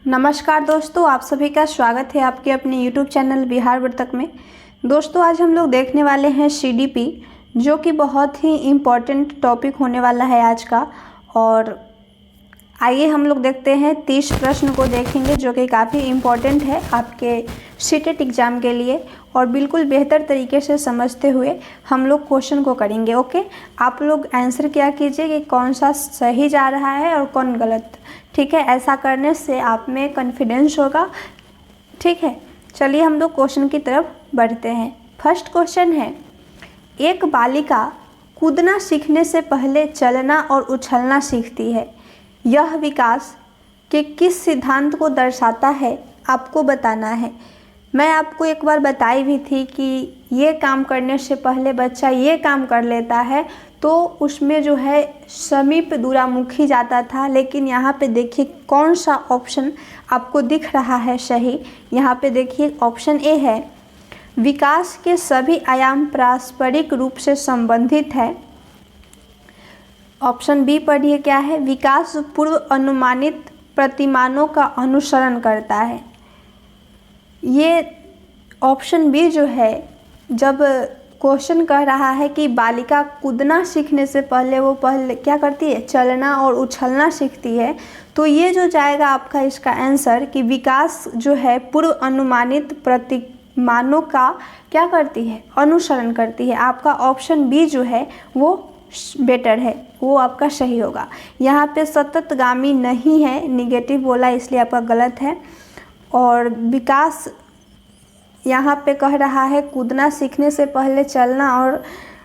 नमस्कार दोस्तों, आप सभी का स्वागत है आपके अपने YouTube चैनल बिहार वर्तक में। दोस्तों, आज हम लोग देखने वाले हैं CDP, जो कि बहुत ही इम्पोर्टेंट टॉपिक होने वाला है आज का। और आइए हम लोग देखते हैं 30 प्रश्न को देखेंगे, जो कि काफ़ी इम्पोर्टेंट है आपके सीटेट एग्ज़ाम के लिए। और बिल्कुल बेहतर तरीके से समझते हुए हम लोग क्वेश्चन को करेंगे। ओके, आप लोग आंसर क्या कीजिए कि कौन सा सही जा रहा है और कौन गलत। ठीक है, ऐसा करने से आप में कॉन्फिडेंस होगा। ठीक है, चलिए हम लोग क्वेश्चन की तरफ बढ़ते हैं। फर्स्ट क्वेश्चन है, एक बालिका कूदना सीखने से पहले चलना और उछलना सीखती है। यह विकास के किस सिद्धांत को दर्शाता है, आपको बताना है। मैं आपको एक बार बताई भी थी कि ये काम करने से पहले बच्चा ये काम कर लेता है तो उसमें जो है समीप दूरामुखी जाता था। लेकिन यहाँ पे देखिए कौन सा ऑप्शन आपको दिख रहा है सही। यहाँ पे देखिए ऑप्शन ए है, विकास के सभी आयाम पारस्परिक रूप से संबंधित है। ऑप्शन बी पढ़िए क्या है, विकास पूर्व अनुमानित प्रतिमानों का अनुसरण करता है। ये ऑप्शन बी जो है, जब क्वेश्चन कह रहा है कि बालिका कूदना सीखने से पहले वो क्या करती है, चलना और उछलना सीखती है, तो ये जो जाएगा आपका इसका आंसर कि विकास जो है पूर्व अनुमानित प्रतिमानों का क्या करती है, अनुसरण करती है। आपका ऑप्शन बी जो है वो बेटर है, वो आपका सही होगा। यहाँ पे सततगामी नहीं है, निगेटिव बोला इसलिए आपका गलत है। और विकास यहाँ पे कह रहा है कूदना सीखने से पहले चलना और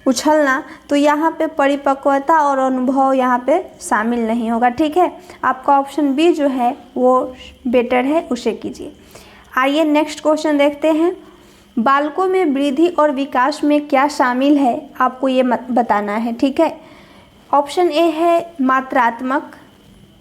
उछलना, तो यहाँ पे परिपक्वता और अनुभव यहाँ पे शामिल नहीं होगा। ठीक है, आपका ऑप्शन बी जो है वो बेटर है, उसे कीजिए। आइए नेक्स्ट क्वेश्चन देखते हैं। बालकों में वृद्धि और विकास में क्या शामिल है, आपको ये बताना है। ठीक है, ऑप्शन ए है मात्रात्मक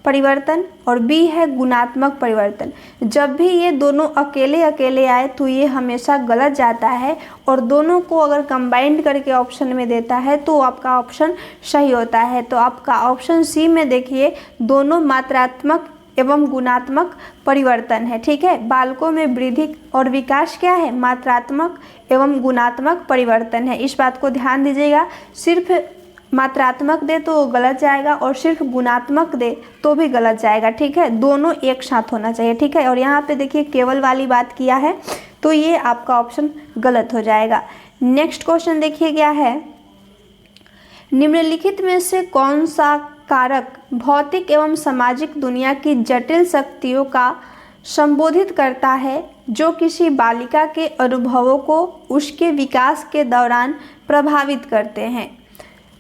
परिवर्तन और बी है गुणात्मक परिवर्तन। जब भी ये दोनों अकेले अकेले आए तो ये हमेशा गलत जाता है, और दोनों को अगर कंबाइंड करके ऑप्शन में देता है तो आपका ऑप्शन सही होता है। तो आपका ऑप्शन सी में देखिए, दोनों मात्रात्मक एवं गुणात्मक परिवर्तन है। ठीक है, बालकों में वृद्धि और विकास क्या है, मात्रात्मक एवं गुणात्मक परिवर्तन है। इस बात को ध्यान दीजिएगा, सिर्फ मात्रात्मक दे तो गलत जाएगा और सिर्फ गुणात्मक दे तो भी गलत जाएगा। ठीक है, दोनों एक साथ होना चाहिए। ठीक है, और यहाँ पे देखिए केवल वाली बात किया है तो ये आपका ऑप्शन गलत हो जाएगा। नेक्स्ट क्वेश्चन देखिए क्या है, निम्नलिखित में से कौन सा कारक भौतिक एवं सामाजिक दुनिया की जटिल शक्तियों का संबोधित करता है, जो किसी बालिका के अनुभवों को उसके विकास के दौरान प्रभावित करते हैं।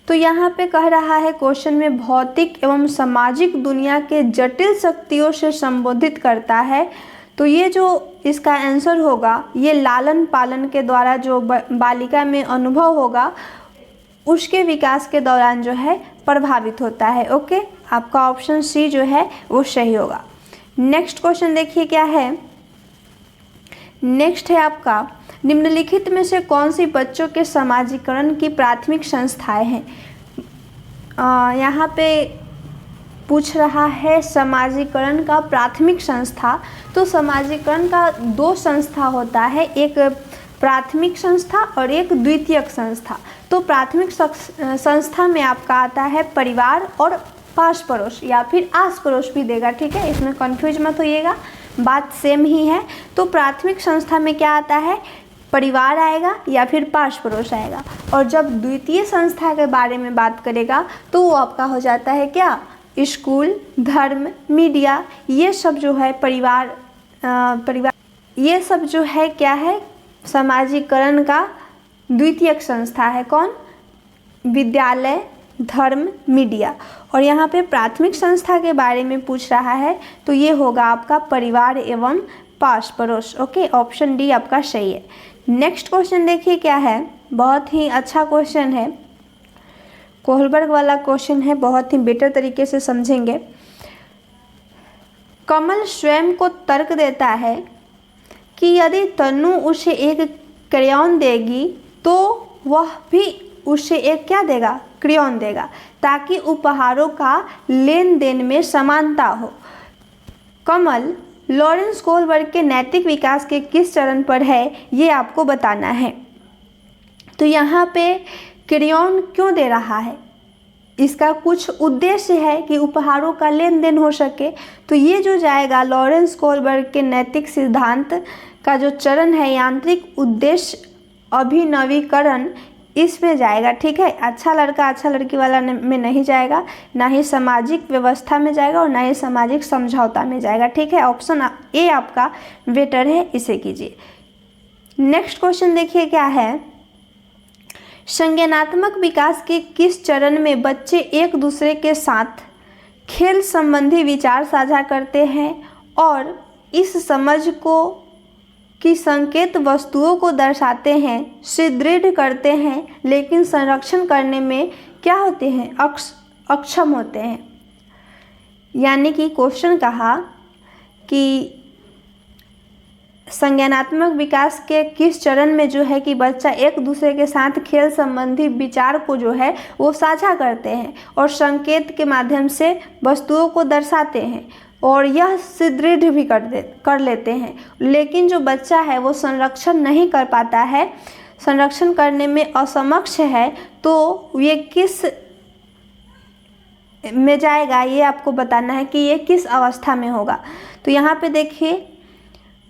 तो यहाँ पे कह रहा है क्वेश्चन में भौतिक एवं सामाजिक दुनिया के जटिल शक्तियों से संबोधित करता है। तो ये जो इसका आंसर होगा, ये लालन पालन के द्वारा जो बालिका में अनुभव होगा उसके विकास के दौरान जो है प्रभावित होता है। ओके, आपका ऑप्शन सी जो है वो सही होगा। नेक्स्ट क्वेश्चन देखिए क्या है, नेक्स्ट है आपका, निम्नलिखित में से कौन सी बच्चों के समाजीकरण की प्राथमिक संस्थाएं हैं। यहाँ पे पूछ रहा है समाजीकरण का प्राथमिक संस्था। तो समाजीकरण का दो संस्था होता है, एक प्राथमिक संस्था और एक द्वितीयक संस्था। तो प्राथमिक संस्था में आपका आता है परिवार और पास पड़ोस या फिर आस पड़ोस भी देगा। ठीक है, इसमें कंफ्यूज मत होइएगा, बात सेम ही है। तो प्राथमिक संस्था में क्या आता है, परिवार आएगा या फिर पास पड़ोस आएगा। और जब द्वितीय संस्था के बारे में बात करेगा तो वो आपका हो जाता है क्या, स्कूल, धर्म, मीडिया, ये सब जो है परिवार ये सब जो है क्या है, समाजीकरण का द्वितीयक संस्था है। कौन, विद्यालय, धर्म, मीडिया। और यहाँ पे प्राथमिक संस्था के बारे में पूछ रहा है तो ये होगा आपका परिवार एवं पास पड़ोस। ओके, ऑप्शन डी आपका सही है। नेक्स्ट क्वेश्चन देखिए क्या है, बहुत ही अच्छा क्वेश्चन है, कोहलबर्ग वाला क्वेश्चन है, बहुत ही बेटर तरीके से समझेंगे। कमल स्वयं को तर्क देता है कि यदि तनु उसे एक क्रेयॉन देगी तो वह भी उसे एक क्या देगा, क्रेयॉन देगा, ताकि उपहारों का लेन देन में समानता हो। कमल लॉरेंस कोहलबर्ग के नैतिक विकास के किस चरण पर है, ये आपको बताना है। तो यहाँ पे क्रेयॉन क्यों दे रहा है, इसका कुछ उद्देश्य है कि उपहारों का लेन देन हो सके। तो ये जो जाएगा लॉरेंस कोहलबर्ग के नैतिक सिद्धांत का जो चरण है, यांत्रिक उद्देश्य अभिनवीकरण, इसमें जाएगा। ठीक है, अच्छा लड़का अच्छा लड़की वाला में नहीं जाएगा, ना ही सामाजिक व्यवस्था में जाएगा और ना ही सामाजिक समझौता में जाएगा। ठीक है, ऑप्शन ए आपका बेटर है, इसे कीजिए। नेक्स्ट क्वेश्चन देखिए क्या है, संज्ञानात्मक विकास के किस चरण में बच्चे एक दूसरे के साथ खेल संबंधी विचार साझा करते हैं और इस समझ को कि संकेत वस्तुओं को दर्शाते हैं, सुदृढ़ करते हैं, लेकिन संरक्षण करने में क्या होते हैं, अक्षम होते हैं। यानी कि क्वेश्चन कहा कि संज्ञानात्मक विकास के किस चरण में जो है कि बच्चा एक दूसरे के साथ खेल संबंधी विचार को जो है वो साझा करते हैं और संकेत के माध्यम से वस्तुओं को दर्शाते हैं और यह सुदृढ़ भी कर लेते हैं, लेकिन जो बच्चा है वो संरक्षण नहीं कर पाता है, संरक्षण करने में असमक्ष है, तो ये किस में जाएगा, ये आपको बताना है कि ये किस अवस्था में होगा। तो यहाँ पे देखिए,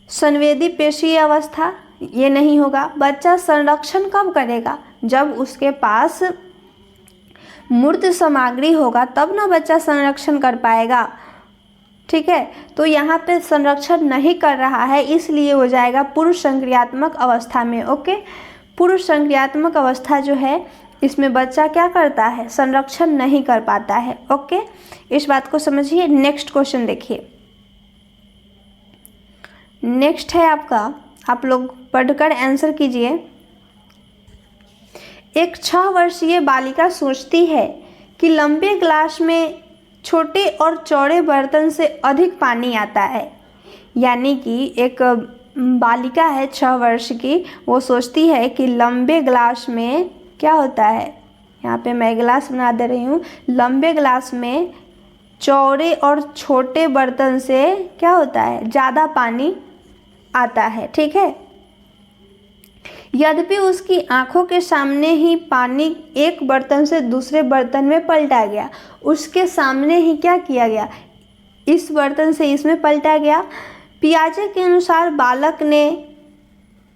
संवेदी पेशीय अवस्था, ये नहीं होगा। बच्चा संरक्षण कब करेगा, जब उसके पास मूर्त सामग्री होगा तब ना बच्चा संरक्षण कर पाएगा। ठीक है, तो यहाँ पे संरक्षण नहीं कर रहा है, इसलिए हो जाएगा पूर्व संक्रियात्मक अवस्था में। ओके, पूर्व संक्रियात्मक अवस्था जो है इसमें बच्चा क्या करता है, संरक्षण नहीं कर पाता है। ओके, इस बात को समझिए। नेक्स्ट क्वेश्चन देखिए, नेक्स्ट है आपका, आप लोग पढ़कर आंसर कीजिए। एक 6 वर्षीय बालिका सोचती है कि लंबे गिलास में छोटे और चौड़े बर्तन से अधिक पानी आता है। यानी कि एक बालिका है 6 वर्ष की, वो सोचती है कि लंबे गिलास में क्या होता है, यहाँ पे मैं गिलास बना दे रही हूँ, लंबे गिलास में चौड़े और छोटे बर्तन से क्या होता है, ज़्यादा पानी आता है। ठीक है, यद्यपि उसकी आंखों के सामने ही पानी एक बर्तन से दूसरे बर्तन में पलटा गया, उसके सामने ही क्या किया गया, इस बर्तन से इसमें पलटा गया। पियाजे के अनुसार बालक ने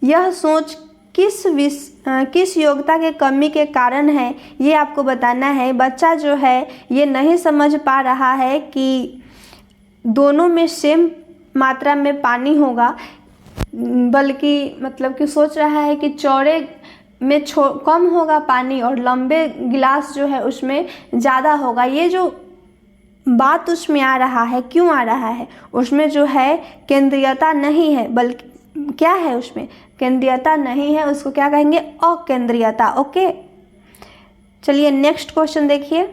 यह सोच किस योग्यता के कमी के कारण है, ये आपको बताना है। बच्चा जो है ये नहीं समझ पा रहा है कि दोनों में सेम मात्रा में पानी होगा, बल्कि मतलब कि सोच रहा है कि चौड़े में कम होगा पानी और लंबे गिलास जो है उसमें ज़्यादा होगा। ये जो बात उसमें आ रहा है, क्यों आ रहा है, उसमें जो है केंद्रीयता नहीं है, बल्कि क्या है, उसमें केंद्रीयता नहीं है, उसको क्या कहेंगे, अकेंद्रीयता। ओके, चलिए नेक्स्ट क्वेश्चन देखिए।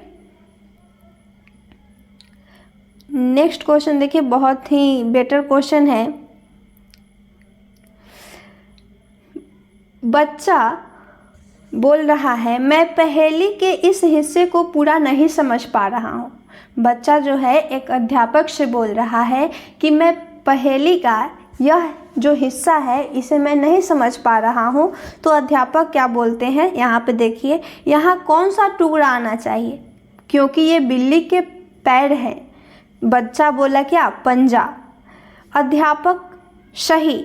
नेक्स्ट क्वेश्चन देखिए, बहुत ही बेटर क्वेश्चन है। बच्चा बोल रहा है, मैं पहेली के इस हिस्से को पूरा नहीं समझ पा रहा हूँ। बच्चा जो है एक अध्यापक से बोल रहा है कि मैं पहेली का यह जो हिस्सा है इसे मैं नहीं समझ पा रहा हूँ। तो अध्यापक क्या बोलते हैं, यहाँ पे देखिए, यहाँ कौन सा टुकड़ा आना चाहिए, क्योंकि ये बिल्ली के पैर हैं। बच्चा बोला क्या, पंजा। अध्यापक सही,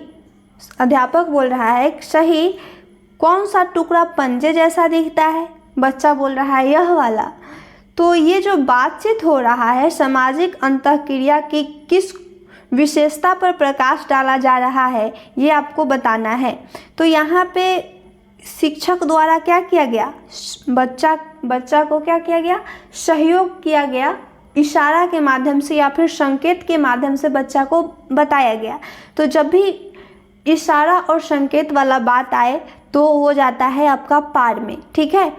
अध्यापक बोल रहा है सही, कौन सा टुकड़ा पंजे जैसा दिखता है, बच्चा बोल रहा है यह वाला। तो ये जो बातचीत हो रहा है, सामाजिक अंतःक्रिया की किस विशेषता पर प्रकाश डाला जा रहा है, ये आपको बताना है। तो यहाँ पे शिक्षक द्वारा क्या किया गया, बच्चा को क्या किया गया, सहयोग किया गया, इशारा के माध्यम से या फिर संकेत के माध्यम से बच्चा को बताया गया। तो जब भी इशारा और संकेत वाला बात आए तो वो जाता है आपका पार में। ठीक है,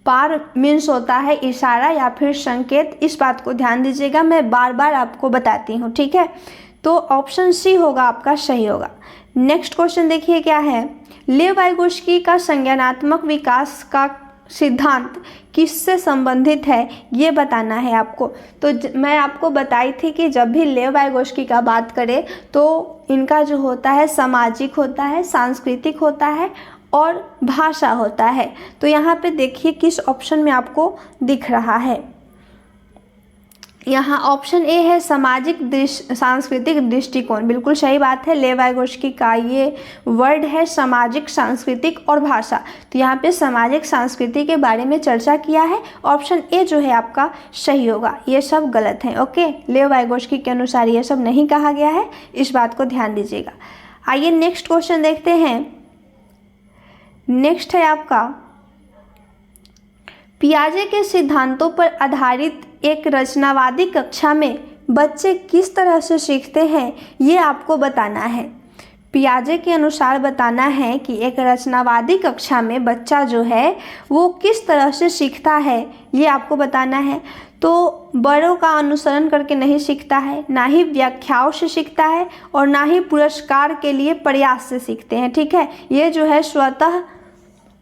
पार मीन्स होता है इशारा या फिर संकेत, इस बात को ध्यान दीजिएगा, मैं बार बार आपको बताती हूँ। ठीक है, तो ऑप्शन सी होगा आपका सही होगा। नेक्स्ट क्वेश्चन देखिए क्या है, लेव वाइगोत्स्की का संज्ञानात्मक विकास का सिद्धांत किससे संबंधित है ये बताना है आपको। तो मैं आपको बताई थी कि जब भी लेव वाइगोस्की का बात करें तो इनका जो होता है सामाजिक होता है, सांस्कृतिक होता है और भाषा होता है। तो यहाँ पे देखिए किस ऑप्शन में आपको दिख रहा है। यहाँ ऑप्शन ए है सामाजिक सांस्कृतिक दृष्टिकोण, बिल्कुल सही बात है। लेव वाइगोस्की का ये वर्ड है सामाजिक, सांस्कृतिक और भाषा। तो यहाँ पे सामाजिक संस्कृति के बारे में चर्चा किया है। ऑप्शन ए जो है आपका सही होगा, ये सब गलत है। ओके, लेव वाइगोस्की के अनुसार ये सब नहीं कहा गया है, इस बात को ध्यान दीजिएगा। आइए नेक्स्ट क्वेश्चन देखते हैं। नेक्स्ट है आपका, पियाजे के सिद्धांतों पर आधारित एक रचनावादी कक्षा में बच्चे किस तरह से सीखते हैं ये आपको बताना है। पियाजे के अनुसार बताना है कि एक रचनावादी कक्षा में बच्चा जो है वो किस तरह से सीखता है, ये आपको बताना है। तो बड़ों का अनुसरण करके नहीं सीखता है, ना ही व्याख्याओं से सीखता है और ना ही पुरस्कार के लिए प्रयास से सीखते हैं। ठीक है, ये जो है स्वतः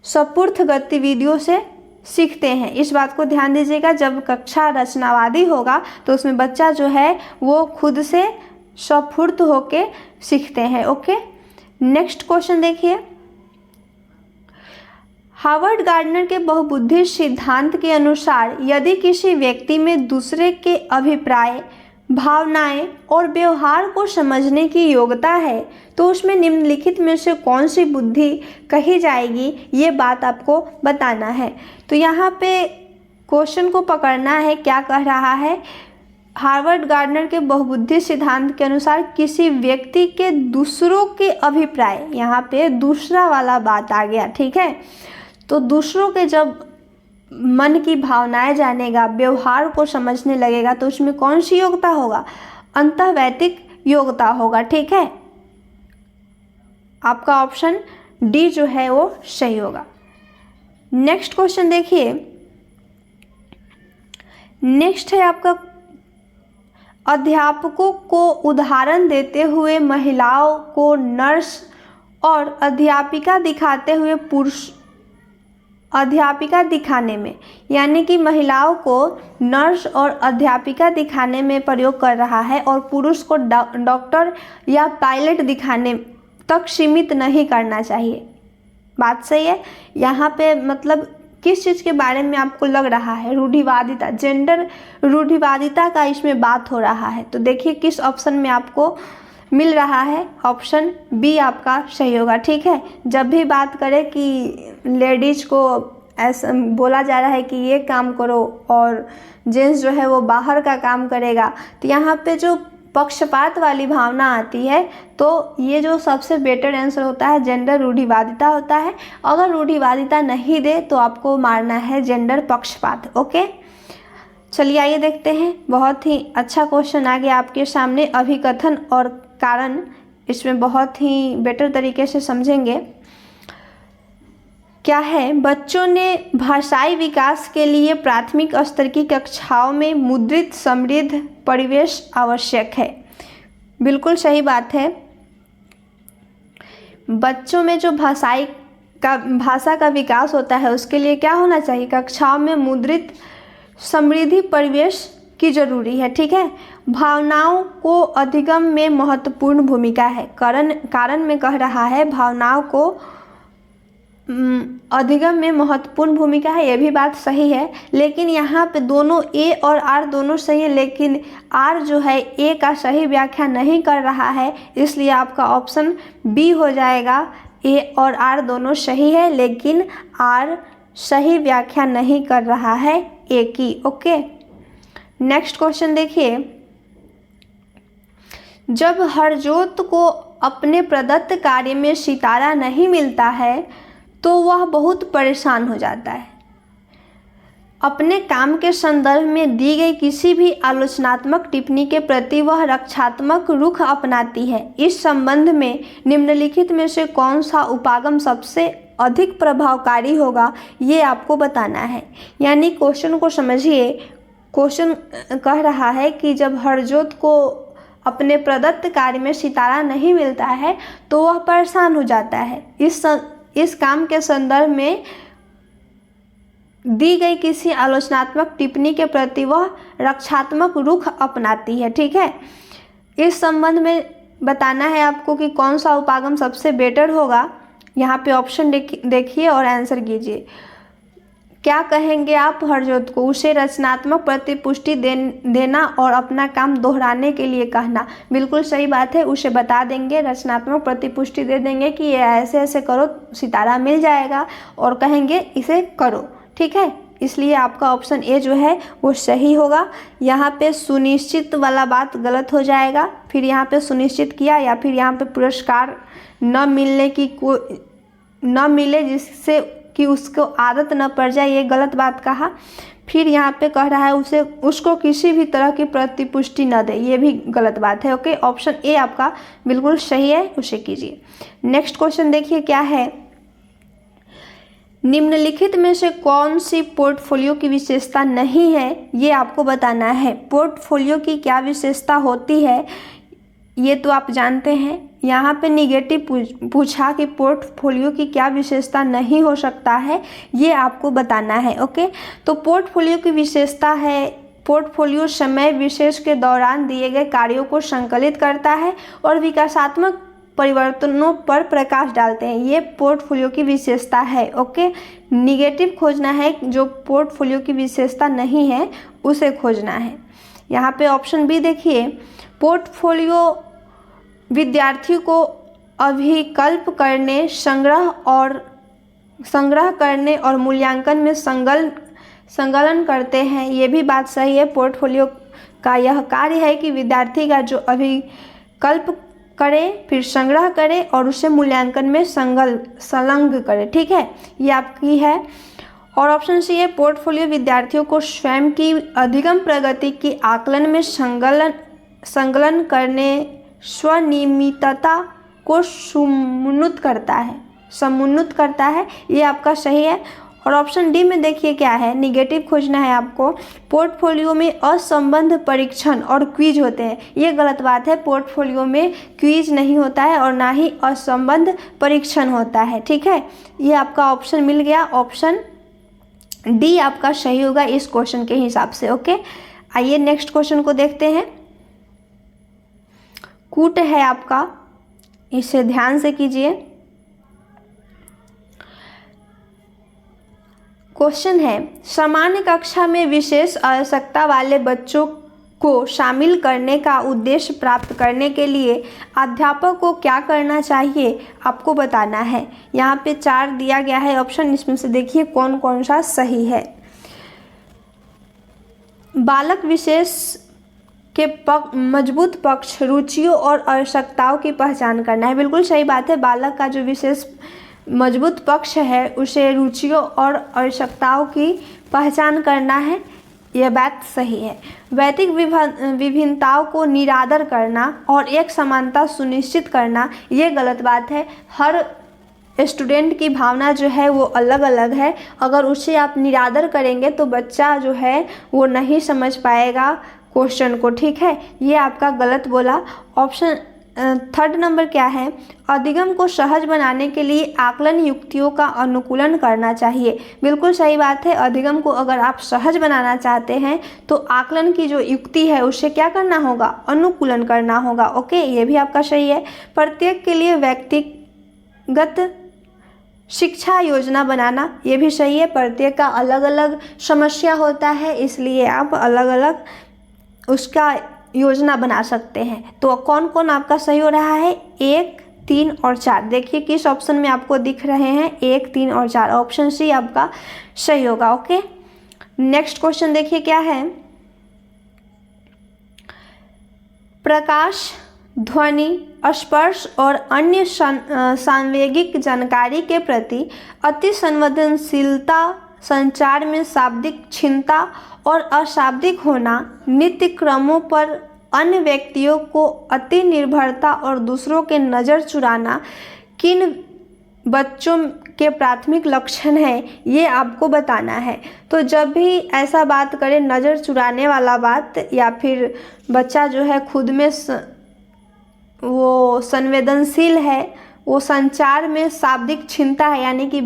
स्फूर्त गतिविधियों से सीखते हैं, इस बात को ध्यान दीजिएगा। जब कक्षा रचनावादी होगा तो उसमें बच्चा जो है वो खुद से स्फूर्त होके सीखते हैं। ओके, नेक्स्ट क्वेश्चन देखिए। हार्वर्ड गार्डनर के बहुबुद्धि सिद्धांत के अनुसार यदि किसी व्यक्ति में दूसरे के अभिप्राय, भावनाएं और व्यवहार को समझने की योग्यता है तो उसमें निम्नलिखित में से कौन सी बुद्धि कही जाएगी, ये बात आपको बताना है। तो यहाँ पे क्वेश्चन को पकड़ना है, क्या कह रहा है। हार्वर्ड गार्डनर के बहुबुद्धि सिद्धांत के अनुसार किसी व्यक्ति के दूसरों के अभिप्राय, यहाँ पे दूसरा वाला बात आ गया। ठीक है, तो दूसरों के जब मन की भावनाएं जानेगा, व्यवहार को समझने लगेगा तो उसमें कौन सी योग्यता होगा, अंतःवैयक्तिक योग्यता होगा। ठीक है, आपका ऑप्शन डी जो है वो सही होगा। नेक्स्ट क्वेश्चन देखिए। नेक्स्ट है आपका, अध्यापकों को उदाहरण देते हुए महिलाओं को नर्स और अध्यापिका दिखाते हुए पुरुष अध्यापिका दिखाने में, यानी कि महिलाओं को नर्स और अध्यापिका दिखाने में प्रयोग कर रहा है और पुरुष को डॉक्टर या पायलट दिखाने तक सीमित नहीं करना चाहिए। बात सही है। यहाँ पे मतलब किस चीज़ के बारे में आपको लग रहा है, रूढ़िवादिता, जेंडर रूढ़िवादिता का इसमें बात हो रहा है। तो देखिए किस ऑप्शन में आपको मिल रहा है, ऑप्शन बी आपका सही होगा। ठीक है, जब भी बात करें कि लेडीज़ को ऐसा बोला जा रहा है कि ये काम करो और जेंट्स जो है वो बाहर का काम करेगा, तो यहाँ पे जो पक्षपात वाली भावना आती है, तो ये जो सबसे बेटर आंसर होता है जेंडर रूढ़िवादिता होता है। अगर रूढ़िवादिता नहीं दे तो आपको मारना है जेंडर पक्षपात। ओके, चलिए आइए देखते हैं। बहुत ही अच्छा क्वेश्चन आ गया आपके सामने, अभिकथन और कारण, इसमें बहुत ही बेटर तरीके से समझेंगे। क्या है, बच्चों ने भाषाई विकास के लिए प्राथमिक स्तर की कक्षाओं में मुद्रित समृद्ध परिवेश आवश्यक है। बिल्कुल सही बात है। बच्चों में जो भाषा का विकास होता है उसके लिए क्या होना चाहिए, कक्षाओं में मुद्रित समृद्धि परिवेश की जरूरी है। ठीक है, भावनाओं को अधिगम में महत्वपूर्ण भूमिका है। कारण में कह रहा है भावनाओं को अधिगम में महत्वपूर्ण भूमिका है, ये भी बात सही है। लेकिन यहाँ पे दोनों ए और आर दोनों सही है, लेकिन आर जो है ए का सही व्याख्या नहीं कर रहा है, इसलिए आपका ऑप्शन बी हो जाएगा। ए और आर दोनों सही है लेकिन आर सही व्याख्या नहीं कर रहा है ए की। ओके, नेक्स्ट क्वेश्चन देखिए। जब हरजोत को अपने प्रदत्त कार्य में सितारा नहीं मिलता है तो वह बहुत परेशान हो जाता है। अपने काम के संदर्भ में दी गई किसी भी आलोचनात्मक टिप्पणी के प्रति वह रक्षात्मक रुख अपनाती है। इस संबंध में निम्नलिखित में से कौन सा उपागम सबसे अधिक प्रभावकारी होगा, ये आपको बताना है। यानी क्वेश्चन को समझिए। क्वेश्चन कह रहा है कि जब हरजोत को अपने प्रदत्त कार्य में सितारा नहीं मिलता है तो वह परेशान हो जाता है। इस काम के संदर्भ में दी गई किसी आलोचनात्मक टिप्पणी के प्रति वह रक्षात्मक रुख अपनाती है। ठीक है, इस संबंध में बताना है आपको कि कौन सा उपागम सबसे बेटर होगा। यहाँ पे ऑप्शन देखिए और आंसर कीजिए। क्या कहेंगे आप हरजोत को? उसे रचनात्मक प्रतिपुष्टि देना और अपना काम दोहराने के लिए कहना। बिल्कुल सही बात है, उसे बता देंगे, रचनात्मक प्रतिपुष्टि दे देंगे कि ये ऐसे ऐसे करो, सितारा मिल जाएगा, और कहेंगे इसे करो। ठीक है, इसलिए आपका ऑप्शन ए जो है वो सही होगा। यहाँ पे सुनिश्चित वाला बात गलत हो जाएगा, फिर यहाँ पे सुनिश्चित किया, या फिर यहाँ पे पुरस्कार न मिले जिससे कि उसको आदत न पड़ जाए, ये गलत बात कहा। फिर यहाँ पे कह रहा है उसको किसी भी तरह की प्रतिपुष्टि न दे, ये भी गलत बात है। ओके, ऑप्शन ए आपका बिल्कुल सही है, उसे कीजिए। नेक्स्ट क्वेश्चन देखिए क्या है। निम्नलिखित में से कौन सी पोर्टफोलियो की विशेषता नहीं है, ये आपको बताना है। पोर्टफोलियो की क्या विशेषता होती है ये तो आप जानते हैं। यहाँ पे निगेटिव पूछा कि पोर्टफोलियो की क्या विशेषता नहीं हो सकता है, ये आपको बताना है। ओके, तो पोर्टफोलियो की विशेषता है, पोर्टफोलियो समय विशेष के दौरान दिए गए कार्यों को संकलित करता है और विकासात्मक परिवर्तनों पर प्रकाश डालते हैं। ये पोर्टफोलियो की विशेषता है। ओके, निगेटिव खोजना है, जो पोर्टफोलियो की विशेषता नहीं है उसे खोजना है। यहाँ पे ऑप्शन बी देखिए, पोर्टफोलियो विद्यार्थी को अभिकल्प करने, संग्रह करने और मूल्यांकन में संलग्न करते हैं। ये भी बात सही है। पोर्टफोलियो का यह कार्य है कि विद्यार्थी का जो अभिकल्प करे, फिर संग्रह करे और उसे मूल्यांकन में संलग्न करे। ठीक है, ये आपकी है। और ऑप्शन सी है, पोर्टफोलियो विद्यार्थियों को स्वयं की अधिगम प्रगति की आकलन में संलग्न करने, स्वनियमितता को समुन्नत करता है। ये आपका सही है। और ऑप्शन डी में देखिए क्या है, निगेटिव खोजना है आपको। पोर्टफोलियो में असंबद्ध परीक्षण और क्विज होते हैं। ये गलत बात है, पोर्टफोलियो में क्विज नहीं होता है और ना ही असंबद्ध परीक्षण होता है। ठीक है, ये आपका ऑप्शन मिल गया। ऑप्शन डी आपका सही होगा इस क्वेश्चन के हिसाब से। ओके, आइए नेक्स्ट क्वेश्चन को देखते हैं। कूट है आपका, इसे ध्यान से कीजिए। क्वेश्चन है, सामान्य कक्षा में विशेष आवश्यकता वाले बच्चों को शामिल करने का उद्देश्य प्राप्त करने के लिए अध्यापक को क्या करना चाहिए, आपको बताना है। यहाँ पे 4 दिया गया है ऑप्शन, इसमें से देखिए कौन कौन सा सही है। बालक विशेष के मजबूत पक्ष, रुचियों और आवश्यकताओं की पहचान करना है। बिल्कुल सही बात है, बालक का जो विशेष मजबूत पक्ष है उसे रुचियों और आवश्यकताओं की पहचान करना है, यह बात सही है। वैयक्तिक विभिन्नताओं को निरादर करना और एक समानता सुनिश्चित करना, ये गलत बात है। हर स्टूडेंट की भावना जो है वो अलग अलग है, अगर उसे आप निरादर करेंगे तो बच्चा जो है वो नहीं समझ पाएगा क्वेश्चन को। ठीक है, ये आपका गलत बोला। ऑप्शन 3rd नंबर क्या है, अधिगम को सहज बनाने के लिए आकलन युक्तियों का अनुकूलन करना चाहिए। बिल्कुल सही बात है, अधिगम को अगर आप सहज बनाना चाहते हैं तो आकलन की जो युक्ति है उसे क्या करना होगा, अनुकूलन करना होगा। ओके, ये भी आपका सही है। प्रत्येक के लिए व्यक्तिगत शिक्षा योजना बनाना, ये भी सही है। प्रत्येक का अलग अलग समस्या होता है, इसलिए आप अलग अलग उसका योजना बना सकते हैं। तो कौन कौन आपका सही हो रहा है, 1, 3 और 4। देखिए किस ऑप्शन में आपको दिख रहे हैं 1, 3 और 4। ऑप्शन सी आपका सही होगा। ओके, नेक्स्ट क्वेश्चन देखिए क्या है। प्रकाश, ध्वनि, स्पर्श और अन्य सांवेगिक जानकारी के प्रति अति संवेदनशीलता, संचार में शाब्दिक क्षमता और अशाब्दिक होना, नित्य क्रमों पर अन्य व्यक्तियों को अति निर्भरता और दूसरों के नज़र चुराना किन बच्चों के प्राथमिक लक्षण हैं, ये आपको बताना है। तो जब भी ऐसा बात करें, नज़र चुराने वाला बात, या फिर बच्चा जो है खुद में वो संवेदनशील है, वो संचार में शाब्दिक क्षमता है, यानी कि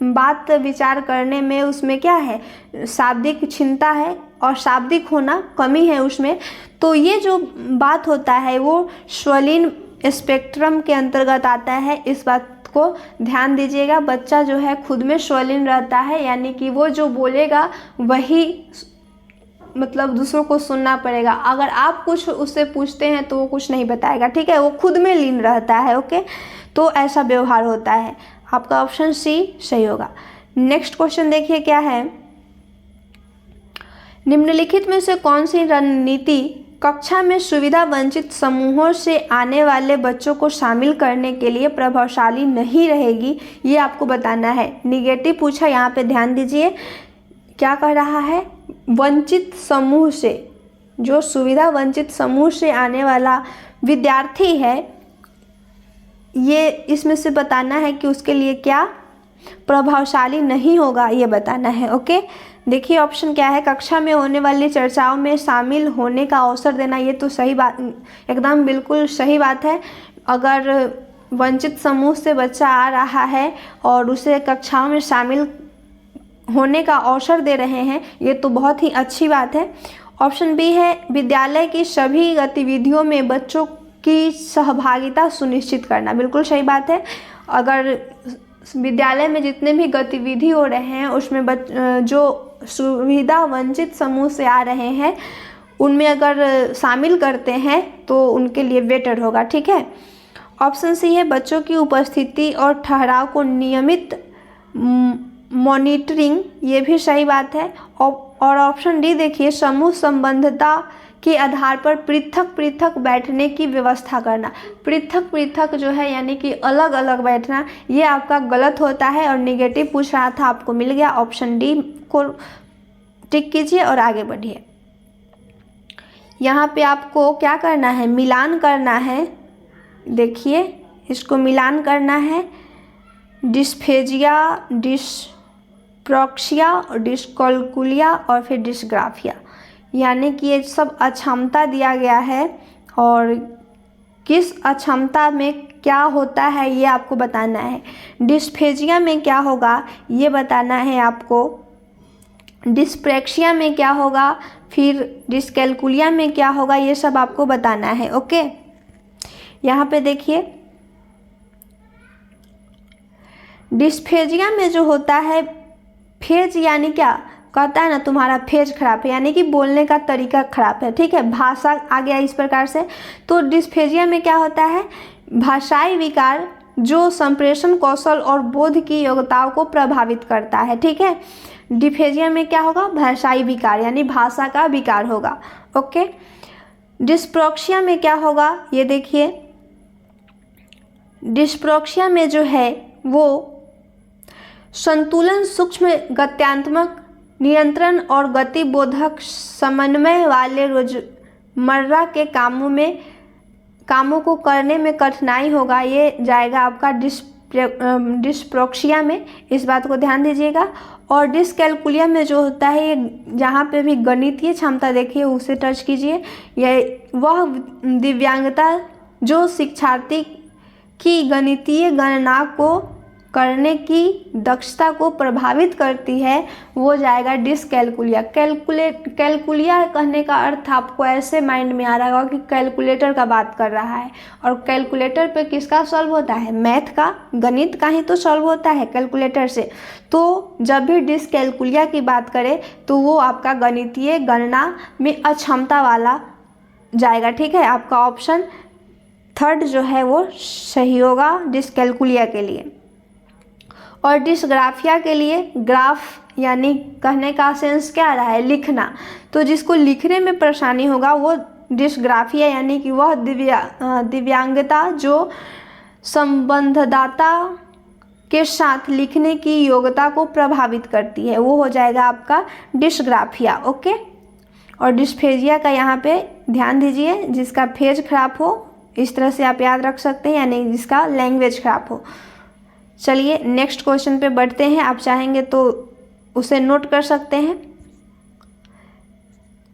बात विचार करने में उसमें क्या है, शाब्दिक क्षमता है और शाब्दिक होना कमी है उसमें। तो ये जो बात होता है वो स्वलीन स्पेक्ट्रम के अंतर्गत आता है। इस बात को ध्यान दीजिएगा। बच्चा जो है खुद में स्वलीन रहता है, यानी कि वो जो बोलेगा वही मतलब दूसरों को सुनना पड़ेगा। अगर आप कुछ उससे पूछते हैं तो वो कुछ नहीं बताएगा, ठीक है, वो खुद में लीन रहता है। ओके, तो ऐसा व्यवहार होता है। आपका ऑप्शन सी सही होगा। नेक्स्ट क्वेश्चन देखिए क्या है। निम्नलिखित में से कौन सी रणनीति कक्षा में सुविधा वंचित समूहों से आने वाले बच्चों को शामिल करने के लिए प्रभावशाली नहीं रहेगी, ये आपको बताना है। निगेटिव पूछा, यहाँ पे ध्यान दीजिए। क्या कह रहा है, वंचित समूह से, जो सुविधा वंचित समूह से आने वाला विद्यार्थी है, ये इसमें से बताना है कि उसके लिए क्या प्रभावशाली नहीं होगा, ये बताना है। ओके, देखिए ऑप्शन क्या है। कक्षा में होने वाली चर्चाओं में शामिल होने का अवसर देना, ये तो सही बात, एकदम बिल्कुल सही बात है। अगर वंचित समूह से बच्चा आ रहा है और उसे कक्षाओं में शामिल होने का अवसर दे रहे हैं, ये तो बहुत ही अच्छी बात है। ऑप्शन बी है, विद्यालय की सभी गतिविधियों में बच्चों की सहभागिता सुनिश्चित करना, बिल्कुल सही बात है। अगर विद्यालय में जितने भी गतिविधि हो रहे हैं उसमें जो सुविधा वंचित समूह से आ रहे हैं उनमें अगर शामिल करते हैं तो उनके लिए बेटर होगा, ठीक है। ऑप्शन सी है, बच्चों की उपस्थिति और ठहराव को नियमित मॉनिटरिंग, ये भी सही बात है। और ऑप्शन डी देखिए, समूह संबंधता के आधार पर पृथक पृथक बैठने की व्यवस्था करना। पृथक पृथक जो है यानी कि अलग अलग बैठना, ये आपका गलत होता है और नेगेटिव पूछ रहा था, आपको मिल गया। ऑप्शन डी को टिक कीजिए और आगे बढ़िए। यहाँ पे आपको क्या करना है, मिलान करना है। देखिए इसको मिलान करना है, डिस्फेजिया, डिस्प्रॉक्सिया और डिस्कैल्कुलिया और फिर डिस्ग्राफिया, यानी कि ये सब अक्षमता दिया गया है और किस अक्षमता में क्या होता है ये आपको बताना है। डिस्फेजिया में क्या होगा ये बताना है आपको, डिस्प्रैक्सिया में क्या होगा, फिर डिस्कैल्कुलिया में क्या होगा, ये सब आपको बताना है। ओके, यहाँ पे देखिए डिस्फेजिया में जो होता है, फेज यानी क्या कहता है ना, तुम्हारा फेज खराब है, यानी कि बोलने का तरीका खराब है, ठीक है, भाषा आ गया इस प्रकार से। तो डिस्फेजिया में क्या होता है, भाषाई विकार जो संप्रेषण कौशल और बोध की योग्यताओं को प्रभावित करता है, ठीक है। डिस्फेजिया में क्या होगा, भाषाई विकार यानी भाषा का विकार होगा। ओके, डिस्प्रॉक्सिया में क्या होगा ये देखिए, डिस्प्रॉक्सिया में जो है वो संतुलन, सूक्ष्म गत्यात्मक नियंत्रण और गतिबोधक समन्वय वाले रोजमर्रा के कामों को करने में कठिनाई होगा, ये जाएगा आपका डिस्प्रॉक्सिया में, इस बात को ध्यान दीजिएगा। और डिस्कैल्कुलिया में जो होता है, ये जहाँ पे भी गणितीय क्षमता देखिए उसे टच कीजिए, ये वह दिव्यांगता जो शिक्षार्थी की गणितीय गणना को करने की दक्षता को प्रभावित करती है, वो जाएगा डिस्कैल्कुलिया। कैलकुलिया कहने का अर्थ आपको ऐसे माइंड में आ रहा होगा कि कैलकुलेटर का बात कर रहा है, और कैलकुलेटर पे किसका सॉल्व होता है, मैथ का, गणित का ही तो सॉल्व होता है कैलकुलेटर से। तो जब भी डिस्कैल्कुलिया की बात करें तो वो आपका गणितीय गणना में अक्षमता वाला जाएगा, ठीक है। आपका ऑप्शन थर्ड जो है वो सही होगा डिस्कैल्कुलिया के लिए। और डिस्ग्राफिया के लिए, ग्राफ यानी कहने का सेंस क्या आ रहा है, लिखना, तो जिसको लिखने में परेशानी होगा वो डिस्ग्राफिया यानी कि वह दिव्यांगता जो संबंधदाता के साथ लिखने की योग्यता को प्रभावित करती है, वो हो जाएगा आपका डिस्ग्राफिया। ओके, और डिस्फेजिया का यहाँ पे ध्यान दीजिए, जिसका फेज खराब हो, इस तरह से आप याद रख सकते हैं, यानी जिसका लैंग्वेज खराब हो। चलिए नेक्स्ट क्वेश्चन पे बढ़ते हैं, आप चाहेंगे तो उसे नोट कर सकते हैं।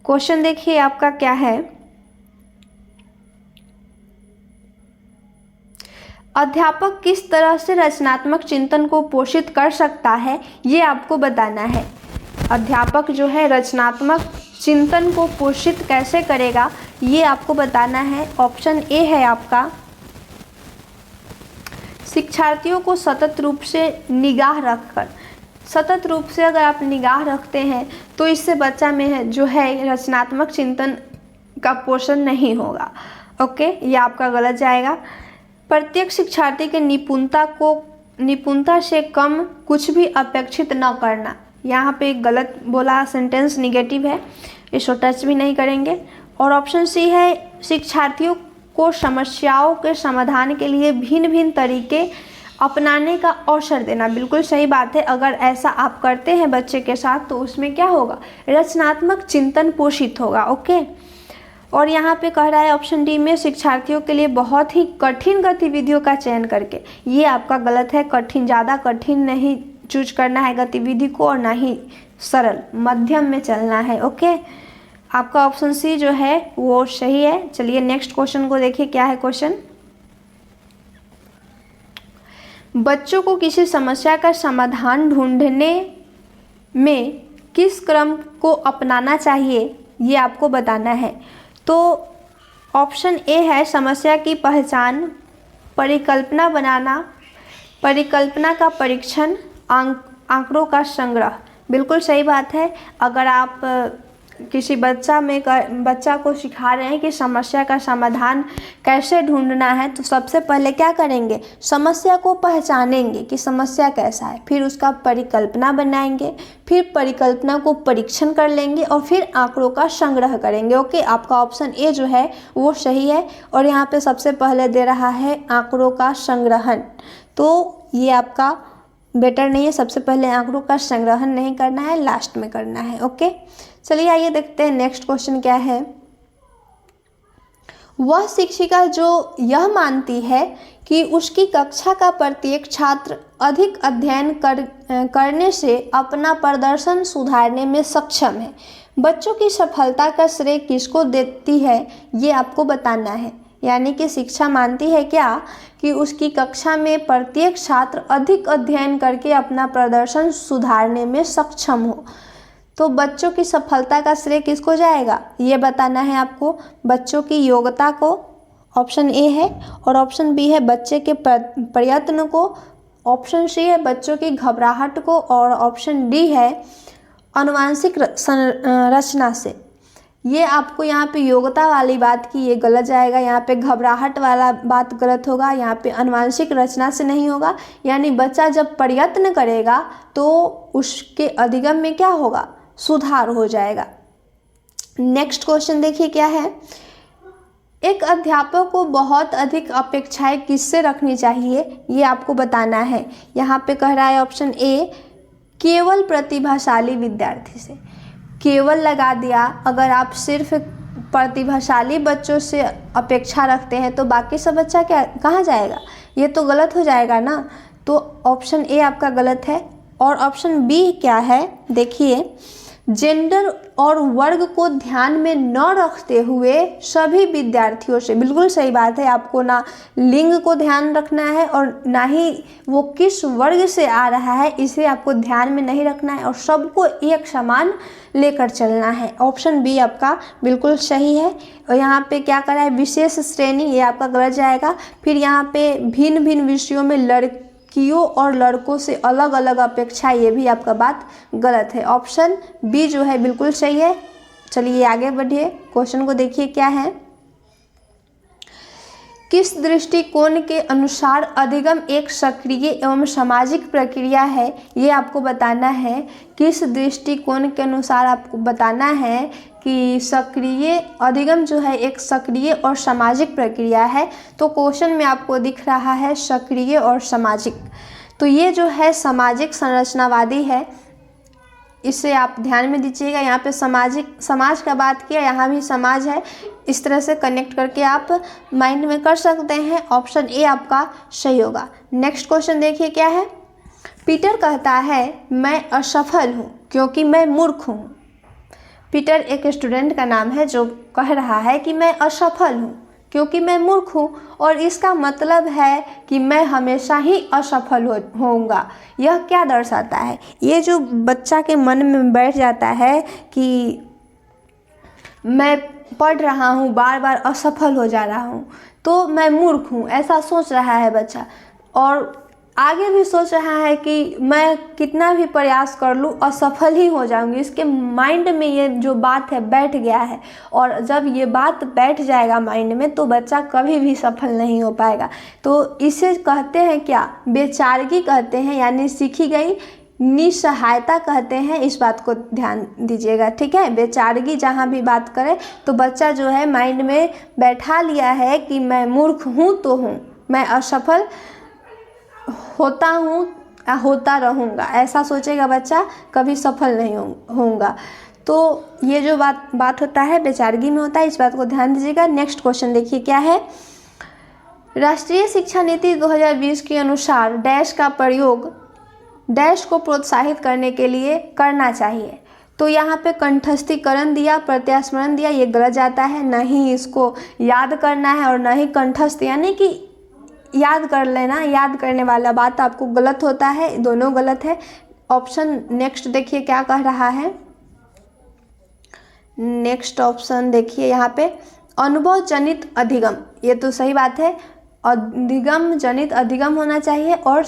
क्वेश्चन देखिए आपका क्या है, अध्यापक किस तरह से रचनात्मक चिंतन को पोषित कर सकता है, ये आपको बताना है। अध्यापक जो है रचनात्मक चिंतन को पोषित कैसे करेगा, ये आपको बताना है। ऑप्शन ए है आपका, शिक्षार्थियों को सतत रूप से निगाह रखकर। सतत रूप से अगर आप निगाह रखते हैं तो इससे बच्चा में जो है रचनात्मक चिंतन का पोषण नहीं होगा। ओके, ये आपका गलत जाएगा। प्रत्येक शिक्षार्थी के निपुणता से कम कुछ भी अपेक्षित न करना, यहाँ पे गलत बोला, सेंटेंस निगेटिव है, इसको टच भी नहीं करेंगे। और ऑप्शन सी है, शिक्षार्थियों को समस्याओं के समाधान के लिए भिन्न भिन्न तरीके अपनाने का अवसर देना। बिल्कुल सही बात है। अगर ऐसा आप करते हैं बच्चे के साथ तो उसमें क्या होगा, रचनात्मक चिंतन पोषित होगा। ओके, और यहाँ पे कह रहा है ऑप्शन डी में, शिक्षार्थियों के लिए बहुत ही कठिन गतिविधियों का चयन करके। ये आपका गलत है। कठिन, ज़्यादा कठिन नहीं चूज करना है गतिविधि को और ना ही सरल, मध्यम में चलना है। ओके, आपका ऑप्शन सी जो है वो सही है। चलिए नेक्स्ट क्वेश्चन को देखिए, क्या है क्वेश्चन। बच्चों को किसी समस्या का समाधान ढूंढने में किस क्रम को अपनाना चाहिए, ये आपको बताना है। तो ऑप्शन ए है, समस्या की पहचान, परिकल्पना बनाना, परिकल्पना का परीक्षण, आंकड़ों का संग्रह। बिल्कुल सही बात है। अगर आप किसी बच्चा को सिखा रहे हैं कि समस्या का समाधान कैसे ढूंढना है, तो सबसे पहले क्या करेंगे, समस्या को पहचानेंगे कि समस्या कैसा है, फिर उसका परिकल्पना बनाएंगे, फिर परिकल्पना को परीक्षण कर लेंगे और फिर आंकड़ों का संग्रह करेंगे। ओके, आपका ऑप्शन ए जो है वो सही है। और यहाँ पे सबसे पहले दे रहा है आंकड़ों का संग्रहण, तो ये आपका बेटर नहीं है। सबसे पहले आंकड़ों का संग्रहण नहीं करना है, लास्ट में करना है। ओके, चलिए आइए देखते हैं नेक्स्ट क्वेश्चन क्या है। वह शिक्षिका जो यह मानती है कि उसकी कक्षा का प्रत्येक छात्र अधिक अध्ययन करने से अपना प्रदर्शन सुधारने में सक्षम है, बच्चों की सफलता का श्रेय किसको देती है, ये आपको बताना है। यानी कि शिक्षा मानती है क्या कि उसकी कक्षा में प्रत्येक छात्र अधिक अध्ययन करके अपना प्रदर्शन सुधारने में सक्षम हो, तो बच्चों की सफलता का श्रेय किसको जाएगा, ये बताना है आपको। बच्चों की योग्यता को, ऑप्शन ए है, और ऑप्शन बी है बच्चे के प्रयत्न को, ऑप्शन सी है बच्चों की घबराहट को, और ऑप्शन डी है आनुवंशिक रचना से। ये आपको यहाँ पे योग्यता वाली बात की ये गलत जाएगा, यहाँ पे घबराहट वाला बात गलत होगा, यहाँ पे आनुवंशिक रचना से नहीं होगा। यानी बच्चा जब प्रयत्न करेगा तो उसके अधिगम में क्या होगा, सुधार हो जाएगा। नेक्स्ट क्वेश्चन देखिए क्या है। एक अध्यापक को बहुत अधिक अपेक्षाएं किससे रखनी चाहिए, ये आपको बताना है। यहाँ पे कह रहा है ऑप्शन ए, केवल प्रतिभाशाली विद्यार्थी से। केवल लगा दिया, अगर आप सिर्फ प्रतिभाशाली बच्चों से अपेक्षा रखते हैं तो बाकी सब बच्चा कहाँ जाएगा, ये तो गलत हो जाएगा ना। तो ऑप्शन ए आपका गलत है। और ऑप्शन बी क्या है, देखिए, जेंडर और वर्ग को ध्यान में न रखते हुए सभी विद्यार्थियों से। बिल्कुल सही बात है, आपको ना लिंग को ध्यान रखना है और ना ही वो किस वर्ग से आ रहा है, इसे आपको ध्यान में नहीं रखना है, और सबको एक समान लेकर चलना है। ऑप्शन बी आपका बिल्कुल सही है। और यहाँ पे क्या करा है, विशेष श्रेणी, ये आपका गलत जाएगा। फिर यहाँ पे भिन्न भिन्न विषयों में लड़कियों और लड़कों से अलग अलग अपेक्षा, ये भी आपका बात गलत है। ऑप्शन बी जो है बिल्कुल सही है। चलिए आगे बढ़िए, क्वेश्चन को देखिए क्या है। किस दृष्टिकोण के अनुसार अधिगम एक सक्रिय एवं सामाजिक प्रक्रिया है, ये आपको बताना है। किस दृष्टिकोण के अनुसार आपको बताना है कि सक्रिय अधिगम जो है एक सक्रिय और सामाजिक प्रक्रिया है। तो क्वेश्चन में आपको दिख रहा है सक्रिय और सामाजिक, तो ये जो है सामाजिक संरचनावादी है, इसे आप ध्यान में दीजिएगा। यहाँ पे समाज का बात किया, यहाँ भी समाज है, इस तरह से कनेक्ट करके आप माइंड में कर सकते हैं। ऑप्शन ए आपका सही होगा। नेक्स्ट क्वेश्चन देखिए क्या है। पीटर कहता है मैं असफल हूँ क्योंकि मैं मूर्ख हूँ। पीटर एक स्टूडेंट का नाम है जो कह रहा है कि मैं असफल हूँ क्योंकि मैं मूर्ख हूँ और इसका मतलब है कि मैं हमेशा ही असफल होऊंगा। यह क्या दर्शाता है? ये जो बच्चा के मन में बैठ जाता है कि मैं पढ़ रहा हूँ, बार बार असफल हो जा रहा हूँ, तो मैं मूर्ख हूँ, ऐसा सोच रहा है बच्चा। और आगे भी सोच रहा है कि मैं कितना भी प्रयास कर लूँ असफल ही हो जाऊंगी। इसके माइंड में ये जो बात है बैठ गया है, और जब ये बात बैठ जाएगा माइंड में तो बच्चा कभी भी सफल नहीं हो पाएगा। तो इसे कहते हैं क्या? बेचारगी कहते हैं, यानी सीखी गई निसहायता कहते हैं। इस बात को ध्यान दीजिएगा, ठीक है। बेचारगी जहाँ भी बात करें तो बच्चा जो है माइंड में बैठा लिया है कि मैं मूर्ख हूँ तो हूँ, मैं असफल होता हूँ, होता रहूँगा, ऐसा सोचेगा बच्चा, कभी सफल नहीं होऊंगा। तो ये जो बात होता है बेचारगी में होता है, इस बात को ध्यान दीजिएगा। नेक्स्ट क्वेश्चन देखिए क्या है। राष्ट्रीय शिक्षा नीति 2020 के अनुसार डैश का प्रयोग डैश को प्रोत्साहित करने के लिए करना चाहिए। तो यहाँ पे कंठस्थीकरण दिया, प्रत्यास्मरण दिया, ये गलत जाता है। न ही इसको याद करना है और न ही कंठस्थ, यानी कि याद कर लेना, याद करने वाला बात आपको गलत होता है, दोनों गलत है। ऑप्शन नेक्स्ट देखिए क्या कह रहा है। नेक्स्ट ऑप्शन देखिए यहाँ पे, अनुभव जनित अधिगम, ये तो सही बात है। अधिगम जनित अधिगम होना चाहिए और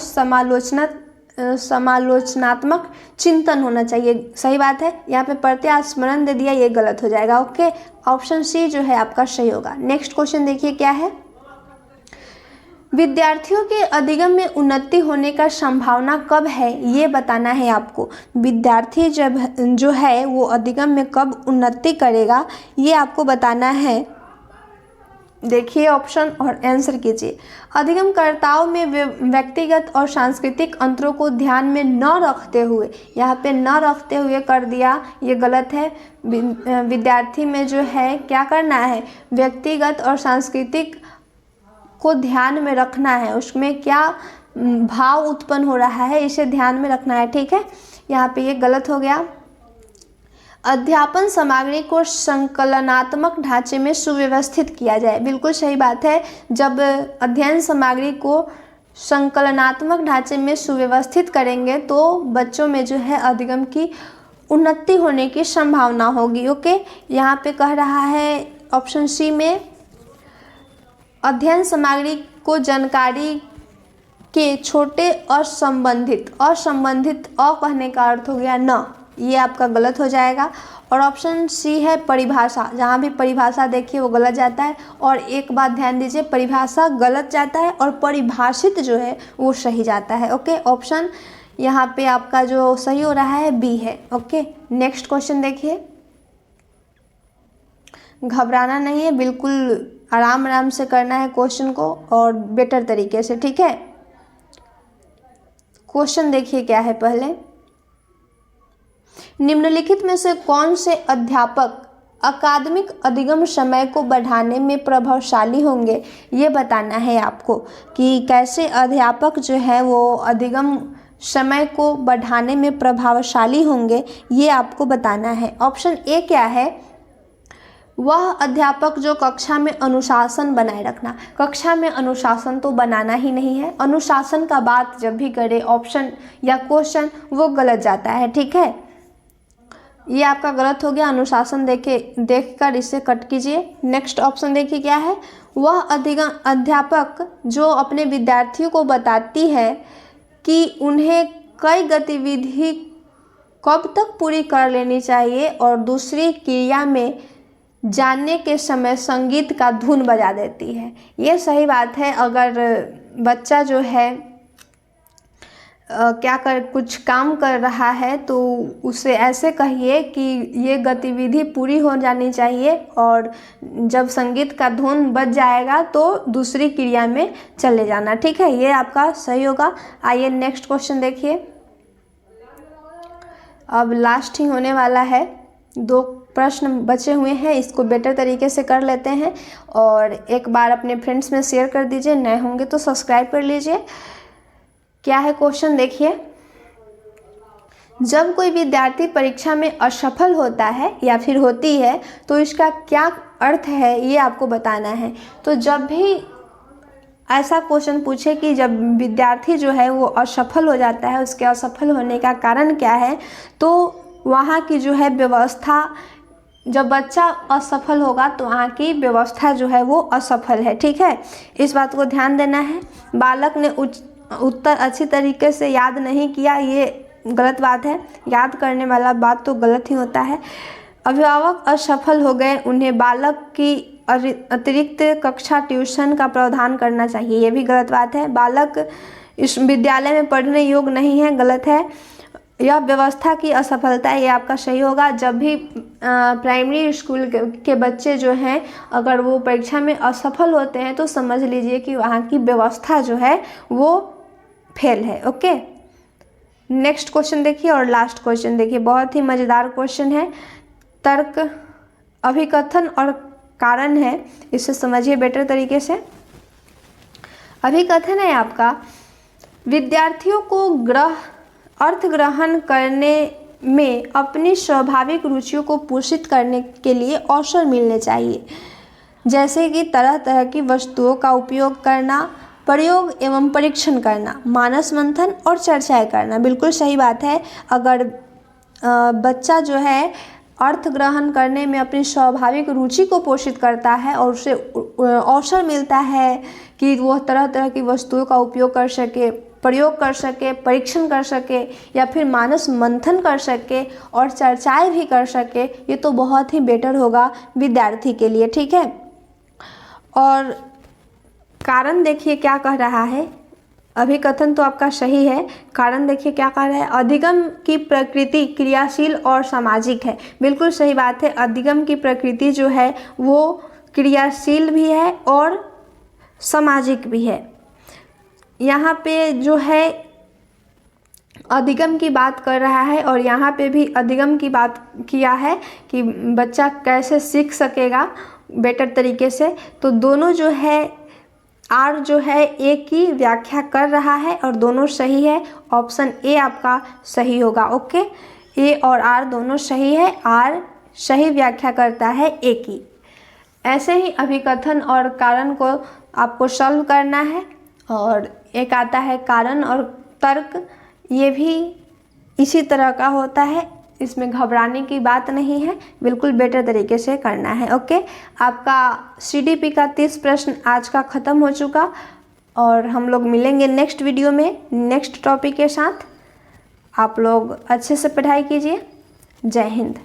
समालोचनात्मक चिंतन होना चाहिए, सही बात है। यहाँ पे प्रत्यास्मरण दे दिया, ये गलत हो जाएगा। ओके, ऑप्शन सी जो है आपका सही होगा। नेक्स्ट क्वेश्चन देखिए क्या है। विद्यार्थियों के अधिगम में उन्नति होने का संभावना कब है, ये बताना है आपको। विद्यार्थी जब जो है वो अधिगम में कब उन्नति करेगा, ये आपको बताना है। देखिए ऑप्शन और आंसर कीजिए। अधिगमकर्ताओं में व्यक्तिगत और सांस्कृतिक अंतरों को ध्यान में न रखते हुए, यहाँ पे न रखते हुए कर दिया, ये गलत है। विद्यार्थी में जो है क्या करना है, व्यक्तिगत और सांस्कृतिक को ध्यान में रखना है, उसमें क्या भाव उत्पन्न हो रहा है इसे ध्यान में रखना है, ठीक है। यहाँ पे ये गलत हो गया। अध्यापन सामग्री को संकलनात्मक ढांचे में सुव्यवस्थित किया जाए, बिल्कुल सही बात है। जब अध्ययन सामग्री को संकलनात्मक ढांचे में सुव्यवस्थित करेंगे तो बच्चों में जो है अधिगम की उन्नति होने की संभावना होगी। ओके, यहाँ पे कह रहा है ऑप्शन सी में, अध्ययन सामग्री को जानकारी के छोटे असंबंधित अ कहने का अर्थ हो गया न, ये आपका गलत हो जाएगा। और ऑप्शन सी है परिभाषा, जहाँ भी परिभाषा देखिए वो गलत जाता है। और एक बात ध्यान दीजिए, परिभाषा गलत जाता है और परिभाषित जो है वो सही जाता है। ओके, ऑप्शन यहाँ पे आपका जो सही हो रहा है बी है। ओके, नेक्स्ट क्वेश्चन देखिए। घबराना नहीं है, बिल्कुल आराम आराम से करना है क्वेश्चन को और बेटर तरीके से, ठीक है। क्वेश्चन देखिए क्या है पहले। निम्नलिखित में से कौन से अध्यापक अकादमिक अधिगम समय को बढ़ाने में प्रभावशाली होंगे, ये बताना है आपको कि कैसे अध्यापक जो है वो अधिगम समय को बढ़ाने में प्रभावशाली होंगे, ये आपको बताना है। ऑप्शन ए क्या है, वह अध्यापक जो कक्षा में अनुशासन बनाए रखना। कक्षा में अनुशासन तो बनाना ही नहीं है, अनुशासन का बात जब भी करे ऑप्शन या क्वेश्चन वो गलत जाता है, ठीक है। ये आपका गलत हो गया, अनुशासन देखकर इसे कट कीजिए। नेक्स्ट ऑप्शन देखिए क्या है, वह अध्यापक जो अपने विद्यार्थियों को बताती है कि उन्हें कई गतिविधि कब तक पूरी कर लेनी चाहिए और दूसरी क्रिया में जानने के समय संगीत का धुन बजा देती है। ये सही बात है। अगर बच्चा जो है कुछ काम कर रहा है तो उसे ऐसे कहिए कि ये गतिविधि पूरी हो जानी चाहिए और जब संगीत का धुन बज जाएगा तो दूसरी क्रिया में चले जाना, ठीक है। ये आपका सही होगा। आइए नेक्स्ट क्वेश्चन देखिए। अब लास्ट ही होने वाला है, 2 प्रश्न बचे हुए हैं, इसको बेटर तरीके से कर लेते हैं और एक बार अपने फ्रेंड्स में शेयर कर दीजिए, नए होंगे तो सब्सक्राइब कर लीजिए। क्या है क्वेश्चन देखिए। जब कोई विद्यार्थी परीक्षा में असफल होता है या फिर होती है तो इसका क्या अर्थ है ये आपको बताना है। तो जब भी ऐसा क्वेश्चन पूछे कि जब विद्यार्थी जो है वो असफल हो जाता है, उसके असफल होने का कारण क्या है, तो वहाँ की जो है व्यवस्था, जब बच्चा असफल होगा तो वहाँ की व्यवस्था जो है वो असफल है। ठीक है, इस बात को ध्यान देना है। बालक ने उत्तर अच्छी तरीके से याद नहीं किया, ये गलत बात है। याद करने वाला बात तो गलत ही होता है। अभिभावक असफल हो गए, उन्हें बालक की अतिरिक्त कक्षा ट्यूशन का प्रावधान करना चाहिए, ये भी गलत बात है। बालक इस विद्यालय में पढ़ने योग्य नहीं है, गलत है। यह व्यवस्था की असफलता है, ये आपका सही होगा। जब भी प्राइमरी स्कूल के बच्चे जो हैं अगर वो परीक्षा में असफल होते हैं तो समझ लीजिए कि वहाँ की व्यवस्था जो है वो फेल है। ओके, नेक्स्ट क्वेश्चन देखिए और लास्ट क्वेश्चन देखिए, बहुत ही मज़ेदार क्वेश्चन है। तर्क, अभिकथन और कारण है, इसे समझिए बेटर तरीके से। अभिकथन है आपका, विद्यार्थियों को अर्थ ग्रहण करने में अपनी स्वाभाविक रुचियों को पोषित करने के लिए अवसर मिलने चाहिए, जैसे कि तरह तरह की वस्तुओं का उपयोग करना, प्रयोग एवं परीक्षण करना, मानस मंथन और चर्चाएं करना। बिल्कुल सही बात है। अगर बच्चा जो है अर्थ ग्रहण करने में अपनी स्वाभाविक रुचि को पोषित करता है और उसे अवसर मिलता है कि वह तरह तरह की वस्तुओं का उपयोग कर सके, प्रयोग कर सके, परीक्षण कर सके या फिर मानस मंथन कर सके और चर्चाएं भी कर सके, ये तो बहुत ही बेटर होगा विद्यार्थी के लिए। ठीक है, और कारण देखिए क्या कह रहा है। अभिकथन तो आपका सही है, कारण देखिए क्या कह रहा है। अधिगम की प्रकृति क्रियाशील और सामाजिक है, बिल्कुल सही बात है। अधिगम की प्रकृति जो है वो क्रियाशील भी है और सामाजिक भी है। यहाँ पे जो है अधिगम की बात कर रहा है और यहाँ पे भी अधिगम की बात किया है कि बच्चा कैसे सीख सकेगा बेटर तरीके से। तो दोनों जो है आर जो है ए की व्याख्या कर रहा है और दोनों सही है। ऑप्शन ए आपका सही होगा। ओके, ए और आर दोनों सही है, आर सही व्याख्या करता है ए की। ऐसे ही अभिकथन और कारण को आपको सॉल्व करना है। और एक आता है कारण और तर्क, ये भी इसी तरह का होता है, इसमें घबराने की बात नहीं है, बिल्कुल बेटर तरीके से करना है। ओके, आपका CDP का 30 प्रश्न आज का ख़त्म हो चुका और हम लोग मिलेंगे नेक्स्ट वीडियो में नेक्स्ट टॉपिक के साथ। आप लोग अच्छे से पढ़ाई कीजिए। जय हिंद।